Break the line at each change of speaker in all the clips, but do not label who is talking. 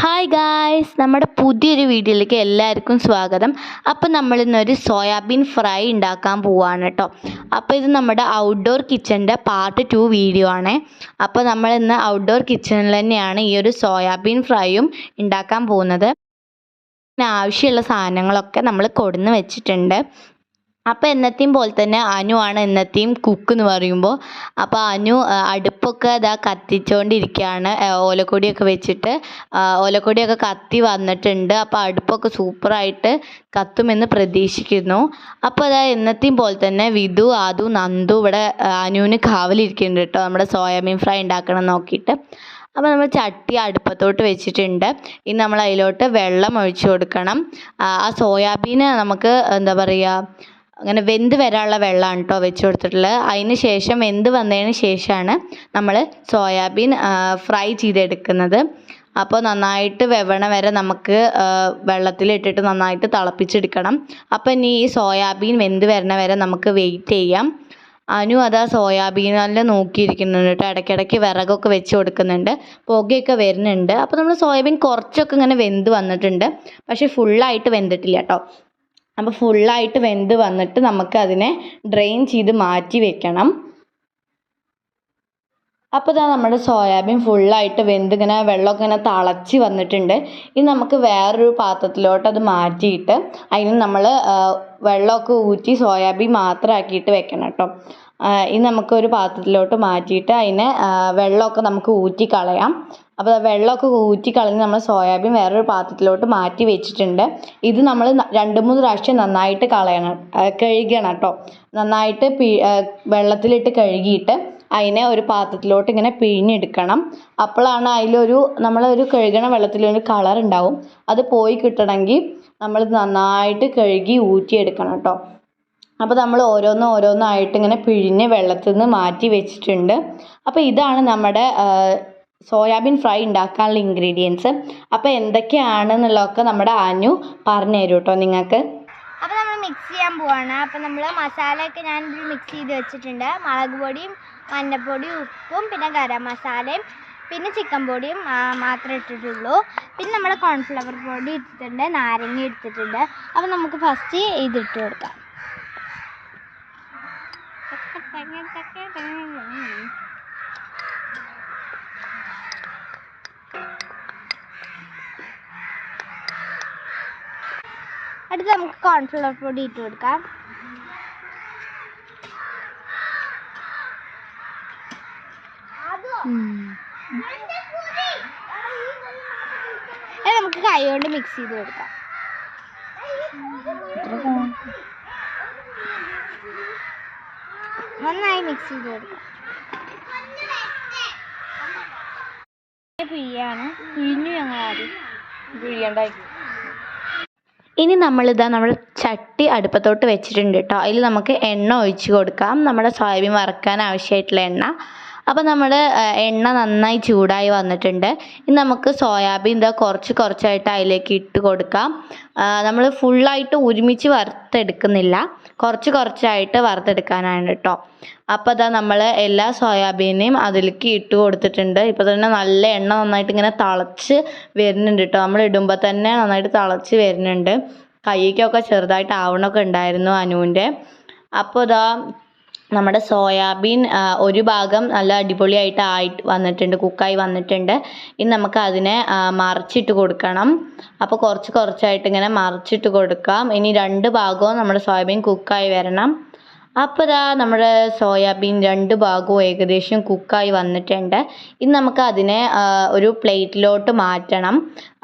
Hi guys, നമ്മുടെ പുതിയൊരു വീഡിയോയിലേക്ക് എല്ലാവർക്കും സ്വാഗതം. അപ്പോൾ നമ്മളിന്നൊരു സോയാബീൻ ഫ്രൈ ഉണ്ടാക്കാൻ പോവാണ് കേട്ടോ. അപ്പോൾ ഇത് നമ്മുടെ ഔട്ട്ഡോർ കിച്ചൻ്റെ പാർട്ട് 2 വീഡിയോ ആണ്. അപ്പോൾ നമ്മളിന്ന് ഔട്ട്ഡോർ കിച്ചണിൽ തന്നെയാണ് ഈ ഒരു സോയാബീൻ ഫ്രൈയും ഉണ്ടാക്കാൻ പോകുന്നത്. ആവശ്യമുള്ള സാധനങ്ങളൊക്കെ നമ്മൾ കൊടുന്ന് വെച്ചിട്ടുണ്ട്. അപ്പോൾ എന്നത്തെയും പോലെ തന്നെ അനുവാണ് എന്നത്തെയും കുക്ക് എന്ന് പറയുമ്പോൾ. അപ്പോൾ അനു അടുപ്പൊക്കെ ഇതാ കത്തിച്ചുകൊണ്ടിരിക്കുകയാണ്, ഓലക്കൊടിയൊക്കെ വെച്ചിട്ട്. ഓലക്കൊടിയൊക്കെ കത്തി വന്നിട്ടുണ്ട്. അപ്പോൾ അടുപ്പൊക്കെ സൂപ്പറായിട്ട് കത്തുമെന്ന് പ്രതീക്ഷിക്കുന്നു. അപ്പോൾ അതാ എന്നത്തെയും പോലെ തന്നെ വിധു, ആദു, നന്ദു ഇവിടെ അനുവിന് കാവലിരിക്കുന്നുണ്ട് കേട്ടോ, നമ്മുടെ സോയാബീൻ ഫ്രൈ ഉണ്ടാക്കണം നോക്കിയിട്ട്. അപ്പോൾ നമ്മൾ ചട്ടി അടുപ്പത്തോട്ട് വെച്ചിട്ടുണ്ട്. ഇനി നമ്മൾ അതിലോട്ട് വെള്ളം ഒഴിച്ചു കൊടുക്കണം. ആ സോയാബീന് നമുക്ക് എന്താ പറയുക, അങ്ങനെ വെന്ത് വരാനുള്ള വെള്ളമാണ് കേട്ടോ വെച്ച് കൊടുത്തിട്ടുള്ളത്. അതിന് ശേഷം വെന്ത് വന്നതിന് ശേഷമാണ് നമ്മൾ സോയാബീൻ ഫ്രൈ ചെയ്തെടുക്കുന്നത്. അപ്പോൾ നന്നായിട്ട് വെവണ വരെ നമുക്ക് വെള്ളത്തിലിട്ടിട്ട് നന്നായിട്ട് തിളപ്പിച്ചെടുക്കണം. അപ്പോൾ ഇനി ഈ സോയാബീൻ വെന്ത് വരണ വരെ നമുക്ക് വെയിറ്റ് ചെയ്യാം. അനു അതാ സോയാബീനെല്ലാം നോക്കിയിരിക്കുന്നുണ്ട് കേട്ടോ. ഇടയ്ക്കിടയ്ക്ക് വിറകൊക്കെ വെച്ച് കൊടുക്കുന്നുണ്ട്, പുകയൊക്കെ വരുന്നുണ്ട്. അപ്പോൾ നമ്മൾ സോയാബീൻ കുറച്ചൊക്കെ ഇങ്ങനെ വെന്ത് വന്നിട്ടുണ്ട്, പക്ഷേ ഫുള്ളായിട്ട് വെന്തിട്ടില്ല കേട്ടോ. അപ്പോൾ ഫുള്ളായിട്ട് വെന്ത് വന്നിട്ട് നമുക്ക് അതിനെ ഡ്രെയിൻ ചെയ്ത് മാറ്റി വെക്കണം. അപ്പോൾ ഇതാ നമ്മുടെ സോയാബീൻ ഫുള്ളായിട്ട് വെന്ത് ഇങ്ങനെ വെള്ളമൊക്കെ ഇങ്ങനെ തിളച്ച് വന്നിട്ടുണ്ട്. ഇനി നമുക്ക് വേറൊരു പാത്രത്തിലോട്ട് അത് മാറ്റിയിട്ട് അതിന് നമ്മൾ വെള്ളമൊക്കെ ഊറ്റി സോയാബീൻ മാത്രം ആക്കിയിട്ട് വെക്കണം കേട്ടോ. ഇനി നമുക്കൊരു പാത്രത്തിലോട്ട് മാറ്റിയിട്ട് അതിനെ വെള്ളമൊക്കെ നമുക്ക് ഊറ്റി കളയാം. അപ്പോൾ വെള്ളമൊക്കെ ഊറ്റി കളഞ്ഞ് നമ്മൾ സോയാബീൻ വേറൊരു പാത്രത്തിലോട്ട് മാറ്റി വെച്ചിട്ടുണ്ട്. ഇത് നമ്മൾ 2-3 പ്രാവശ്യം നന്നായിട്ട് കഴുകണം കേട്ടോ. നന്നായിട്ട് വെള്ളത്തിലിട്ട് കഴുകിയിട്ട് അതിനെ ഒരു പാത്രത്തിലോട്ട് ഇങ്ങനെ പിഴിഞ്ഞെടുക്കണം. അപ്പോഴാണ് അതിലൊരു നമ്മളൊരു കഴുകണ വെള്ളത്തിലൊരു കളർ ഉണ്ടാവും. അത് പോയി കിട്ടണമെങ്കിൽ നമ്മൾ നന്നായിട്ട് കഴുകി ഊറ്റിയെടുക്കണം കേട്ടോ. അപ്പോൾ നമ്മൾ ഓരോന്നായിട്ട് ഇങ്ങനെ പിഴിഞ്ഞ് വെള്ളത്തിൽ നിന്ന് മാറ്റി വെച്ചിട്ടുണ്ട്. അപ്പോൾ ഇതാണ് നമ്മുടെ സോയാബീൻ ഫ്രൈ ഉണ്ടാക്കാനുള്ള ഇൻഗ്രീഡിയൻസ്. അപ്പോൾ എന്തൊക്കെയാണെന്നുള്ളതൊക്കെ നമ്മുടെ അനു പറഞ്ഞു തരും കേട്ടോ നിങ്ങൾക്ക്.
അപ്പോൾ നമ്മൾ മിക്സ് ചെയ്യാൻ പോവാണ്. അപ്പോൾ നമ്മൾ മസാലയൊക്കെ ഞാൻ മിക്സ് ചെയ്ത് വെച്ചിട്ടുണ്ട്. മുളക് പൊടിയും മഞ്ഞൾപ്പൊടിയും ഉപ്പും പിന്നെ ഗരം മസാലയും പിന്നെ ചിക്കൻ പൊടിയും മാത്രമേ ഇട്ടിട്ടുള്ളൂ. പിന്നെ നമ്മൾ കോൺഫ്ലവർ പൊടി ഇട്ടിട്ടുണ്ട്, നാരങ്ങ എടുത്തിട്ടുണ്ട്. അപ്പോൾ നമുക്ക് ഫസ്റ്റ് ഇതിട്ട് കൊടുക്കാം. അടുത്ത് നമുക്ക് കോൺഫ്ലവർ പൊടി ഇട്ട് കൊടുക്കാം. നമുക്ക് കൈ കൊണ്ട് മിക്സ് ചെയ്ത് കൊടുക്കാം. നന്നായി മിക്സ് ചെയ്ത് കൊടുക്കാം. പിഴിയാണ്, പിഴിഞ്ഞു ഞങ്ങൾ ആദ്യം പിഴിയണ്ടായി.
ഇനി നമ്മളിതാ നമ്മുടെ ചട്ടി അടുപ്പത്തോട്ട് വെച്ചിട്ടുണ്ട് കേട്ടോ. അതിൽ നമുക്ക് എണ്ണ ഒഴിച്ച് കൊടുക്കാം, നമ്മുടെ സോയാബീൻ വറുക്കാൻ ആവശ്യമായിട്ടുള്ള എണ്ണ. അപ്പോൾ നമ്മുടെ എണ്ണ നന്നായി ചൂടായി വന്നിട്ടുണ്ട്. ഇനി നമുക്ക് സോയാബീൻ ഇതാ കുറച്ചായിട്ട് അതിലേക്ക് ഇട്ട് കൊടുക്കാം. നമ്മൾ ഫുള്ളായിട്ട് ഒരുമിച്ച് വറുത്തെടുക്കുന്നില്ല, കുറച്ചായിട്ട് വറുത്തെടുക്കാനാണ് കേട്ടോ. അപ്പോൾ അതാ നമ്മൾ എല്ലാ സോയാബീനെയും അതിലേക്ക് ഇട്ട് കൊടുത്തിട്ടുണ്ട്. ഇപ്പോൾ തന്നെ നല്ല എണ്ണ നന്നായിട്ട് ഇങ്ങനെ തിളച്ച് വരുന്നുണ്ട് കേട്ടോ. നമ്മൾ ഇടുമ്പോൾ തന്നെ നന്നായിട്ട് തിളച്ച് വരുന്നുണ്ട്. കൈക്കൊക്കെ ചെറുതായിട്ട് ആവണമൊക്കെ ഉണ്ടായിരുന്നു അനുവിൻ്റെ. അപ്പോൾ ഇതാ നമ്മുടെ സോയാബീൻ ഒരു ഭാഗം നല്ല അടിപൊളിയായിട്ട് വന്നിട്ടുണ്ട്, കുക്കായി വന്നിട്ടുണ്ട്. ഇനി നമുക്ക് അതിനെ മറിച്ചിട്ട് കൊടുക്കണം. അപ്പോൾ കുറച്ചായിട്ട് ഇങ്ങനെ മറിച്ചിട്ട് കൊടുക്കാം. ഇനി 2 ഭാഗവും നമ്മുടെ സോയാബീൻ കുക്കായി വരണം. അപ്പോൾ ഇതാ നമ്മുടെ സോയാബീൻ 2 ഭാഗവും ഏകദേശം കുക്കായി വന്നിട്ടുണ്ട്. ഇനി നമുക്ക് അതിനെ ഒരു പ്ലേറ്റിലോട്ട് മാറ്റണം.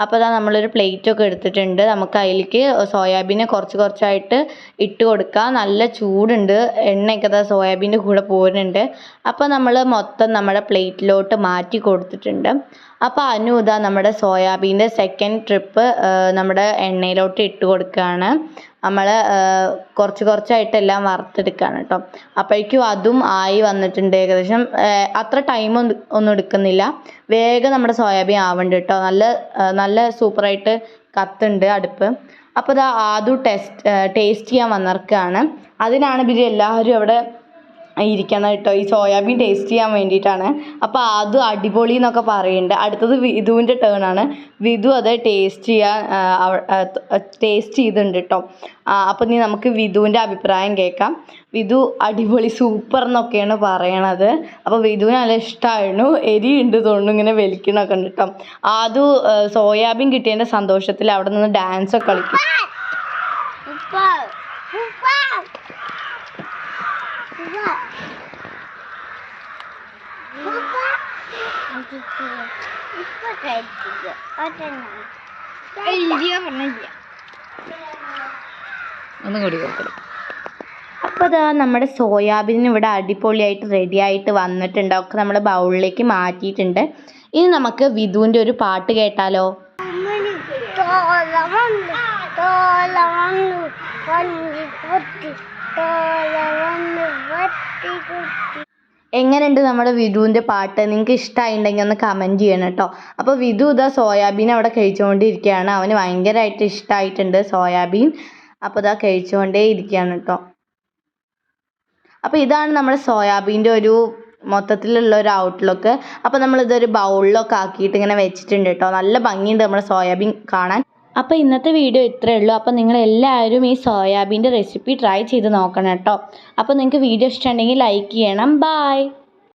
അപ്പോൾ ഇതാ നമ്മളൊരു പ്ലേറ്റൊക്കെ എടുത്തിട്ടുണ്ട്. നമുക്ക് അതിലേക്ക് സോയാബീനെ കുറച്ചായിട്ട് ഇട്ട് കൊടുക്കാം. നല്ല ചൂടുണ്ട്, എണ്ണയൊക്കെ ഇതാ സോയാബീൻ്റെ കൂടെ പോരുന്നുണ്ട്. അപ്പോൾ നമ്മൾ മൊത്തം നമ്മുടെ പ്ലേറ്റിലോട്ട് മാറ്റി കൊടുത്തിട്ടുണ്ട്. അപ്പോൾ അനു ഇതാ നമ്മുടെ സോയാബീൻ്റെ സെക്കൻഡ് ട്രിപ്പ് നമ്മുടെ എണ്ണയിലോട്ട് ഇട്ട് കൊടുക്കുകയാണ്. നമ്മൾ കുറച്ചായിട്ടെല്ലാം വറുത്തെടുക്കുകയാണ് കേട്ടോ. അപ്പോഴേക്കും അതും ആയി വന്നിട്ടുണ്ട്. ഏകദേശം അത്ര ഒന്നും എടുക്കുന്നില്ല, വേഗം നമ്മുടെ സോയാബീൻ ആവുന്നുണ്ട് കേട്ടോ. നല്ല സൂപ്പറായിട്ട് കത്തുണ്ട് അടുപ്പ്. അപ്പോൾ അത് ടേസ്റ്റ് ചെയ്യാൻ വന്നിരിക്കുകയാണ്. അതിനാണ് എല്ലാവരും അവിടെ ഇരിക്കണം കേട്ടോ. ഈ സോയാബീൻ ടേസ്റ്റ് ചെയ്യാൻ വേണ്ടിയിട്ടാണ്. അപ്പോൾ അത് അടിപൊളി എന്നൊക്കെ പറയുന്നുണ്ട്. അടുത്തത് വിധുവിൻ്റെ ടേൺ ആണ്. വിധു അത് ടേസ്റ്റ് ചെയ്തിട്ടുണ്ട് കേട്ടോ. അപ്പോൾ ഇനി നമുക്ക് വിധുവിൻ്റെ അഭിപ്രായം കേൾക്കാം. വിധു അടിപൊളി സൂപ്പർ എന്നൊക്കെയാണ് പറയണത്. അപ്പോൾ വിധുവിന് നല്ല ഇഷ്ടമായിരുന്നു. എരി ഉണ്ട് തോന്നുന്നു, ഇങ്ങനെ വലിക്കണമൊക്കെ ഉണ്ട് കേട്ടോ. അത് സോയാബീൻ കിട്ടിയതിൻ്റെ സന്തോഷത്തിൽ അവിടെ നിന്ന് ഡാൻസൊക്കെ കളിക്കും. അപ്പോൾ ഇതാ നമ്മുടെ സോയാബീൻ ഇവിടെ അടിപൊളിയായിട്ട് റെഡി ആയിട്ട് വന്നിട്ടുണ്ട്. ഒക്കെ നമ്മൾ ബൗളിലേക്ക് മാറ്റിയിട്ടുണ്ട്. ഇനി നമുക്ക് വിധുവിൻ്റെ ഒരു പാട്ട് കേട്ടാലോ? എങ്ങനെയുണ്ട് നമ്മുടെ വിധുവിൻ്റെ പാട്ട്? നിങ്ങൾക്ക് ഇഷ്ടമായിട്ടുണ്ടെങ്കിൽ ഒന്ന് കമൻറ്റ് ചെയ്യണം കേട്ടോ. അപ്പോൾ വിധു ഇതാ സോയാബീൻ അവിടെ കഴിച്ചുകൊണ്ടിരിക്കുകയാണ്. അവന് ഭയങ്കരമായിട്ട് ഇഷ്ടമായിട്ടുണ്ട് സോയാബീൻ. അപ്പോൾ ഇതാ കഴിച്ചുകൊണ്ടേ ഇരിക്കുകയാണ് കേട്ടോ. അപ്പോൾ ഇതാണ് നമ്മുടെ സോയാബീൻ്റെ ഒരു മൊത്തത്തിലുള്ള ഒരു ഔട്ട്ലുക്ക്. അപ്പോൾ നമ്മളിതൊരു ബൗളിലൊക്കെ ആക്കിയിട്ട് ഇങ്ങനെ വെച്ചിട്ടുണ്ട് കേട്ടോ. നല്ല ഭംഗിയുണ്ട് നമ്മുടെ സോയാബീൻ കാണാൻ. അപ്പോൾ ഇന്നത്തെ വീഡിയോ ഇത്രയേ ഉള്ളൂ. അപ്പോൾ നിങ്ങളെല്ലാവരും ഈ സോയാബീൻ്റെ റെസിപ്പി ട്രൈ ചെയ്ത് നോക്കണം കേട്ടോ. അപ്പോൾ നിങ്ങൾക്ക് വീഡിയോ ഇഷ്ടമുണ്ടെങ്കിൽ ലൈക്ക് ചെയ്യണം. ബൈ.